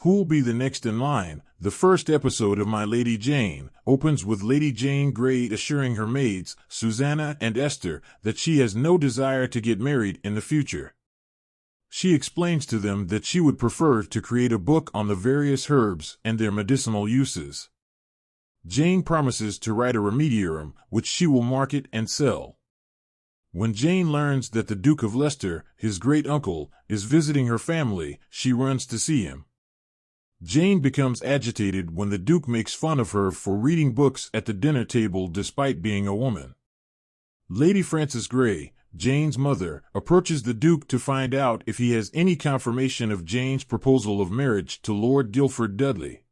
Who'll be the next in line? The first episode of My Lady Jane opens with Lady Jane Grey assuring her maids, Susanna and Esther, that she has no desire to get married in the future. She explains to them that she would prefer to create a book on the various herbs and their medicinal uses. Jane promises to write a remediarum, which she will market and sell. When Jane learns that the Duke of Leicester, his great-uncle, is visiting her family, she runs to see him. Jane becomes agitated when the Duke makes fun of her for reading books at the dinner table despite being a woman. Lady Frances Grey, Jane's mother, approaches the Duke to find out if he has any confirmation of Jane's proposal of marriage to Lord Guilford Dudley.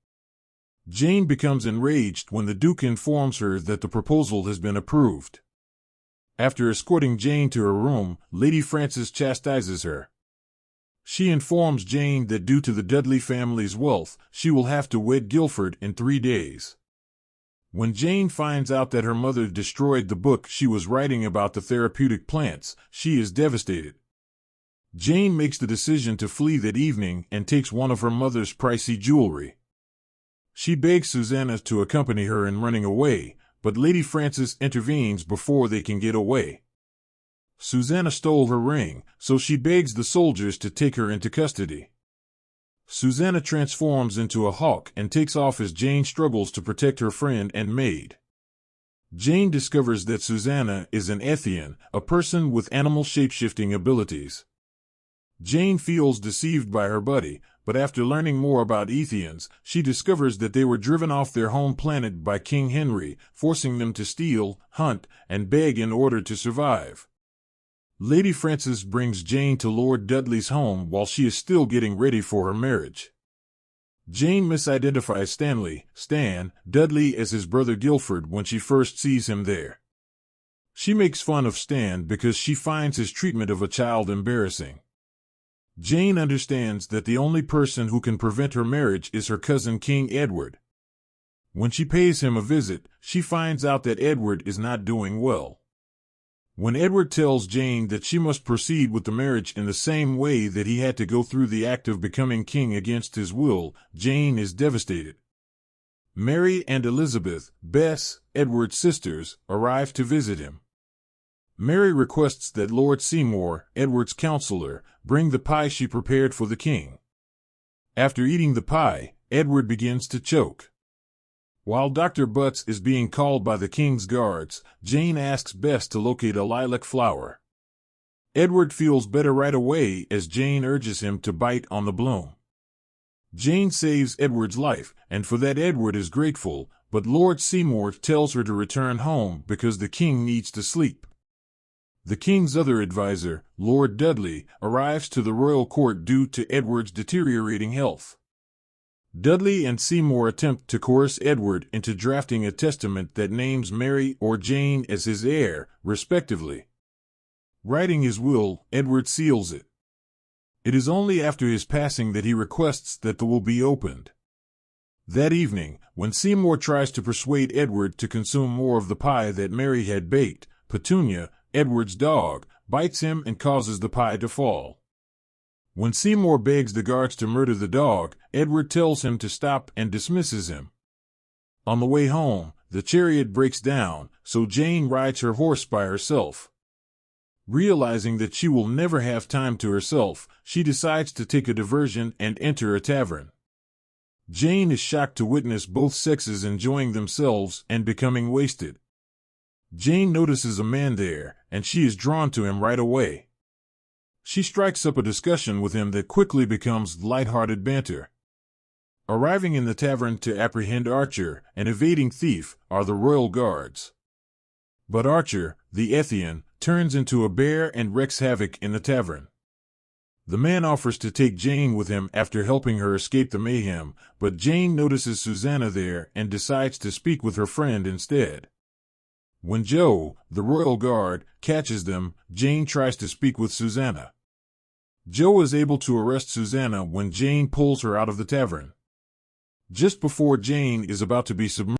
Jane becomes enraged when the Duke informs her that the proposal has been approved. After escorting Jane to her room, Lady Frances chastises her. She informs Jane that due to the Dudley family's wealth, she will have to wed Guilford in 3 days. When Jane finds out that her mother destroyed the book she was writing about the therapeutic plants, she is devastated. Jane makes the decision to flee that evening and takes one of her mother's pricey jewelry. She begs Susanna to accompany her in running away, but Lady Frances intervenes before they can get away. Susanna stole her ring, so she begs the soldiers to take her into custody. Susanna transforms into a hawk and takes off as Jane struggles to protect her friend and maid. Jane discovers that Susanna is an Ethian, a person with animal shape-shifting abilities. Jane feels deceived by her buddy, but after learning more about Ethians, she discovers that they were driven off their home planet by King Henry, forcing them to steal, hunt, and beg in order to survive. Lady Frances brings Jane to Lord Dudley's home while she is still getting ready for her marriage. Jane misidentifies Stan Dudley as his brother Guilford when she first sees him there. She makes fun of Stan because she finds his treatment of a child embarrassing. Jane understands that the only person who can prevent her marriage is her cousin King Edward. When she pays him a visit, she finds out that Edward is not doing well. When Edward tells Jane that she must proceed with the marriage in the same way that he had to go through the act of becoming king against his will, Jane is devastated. Mary and Elizabeth, Bess, Edward's sisters, arrive to visit him. Mary requests that Lord Seymour, Edward's counselor, bring the pie she prepared for the king. After eating the pie, Edward begins to choke. While Dr. Butts is being called by the king's guards, Jane asks Bess to locate a lilac flower. Edward feels better right away as Jane urges him to bite on the bloom. Jane saves Edward's life, and for that Edward is grateful, but Lord Seymour tells her to return home because the king needs to sleep. The king's other advisor, Lord Dudley, arrives to the royal court due to Edward's deteriorating health. Dudley and Seymour attempt to coerce Edward into drafting a testament that names Mary or Jane as his heir, respectively. Writing his will, Edward seals it. It is only after his passing that he requests that the will be opened. That evening, when Seymour tries to persuade Edward to consume more of the pie that Mary had baked, Petunia, Edward's dog, bites him and causes the pie to fall. When Seymour begs the guards to murder the dog, Edward tells him to stop and dismisses him. On the way home, the chariot breaks down, so Jane rides her horse by herself. Realizing that she will never have time to herself, she decides to take a diversion and enter a tavern. Jane is shocked to witness both sexes enjoying themselves and becoming wasted. Jane notices a man there, and she is drawn to him right away. She strikes up a discussion with him that quickly becomes light-hearted banter. Arriving in the tavern to apprehend Archer, an evading thief, are the royal guards. But Archer, the Ethian, turns into a bear and wreaks havoc in the tavern. The man offers to take Jane with him after helping her escape the mayhem, but Jane notices Susanna there and decides to speak with her friend instead. When Joe, the royal guard, catches them, Jane tries to speak with Susanna. Joe is able to arrest Susanna when Jane pulls her out of the tavern. Just before Jane is about to be submerged,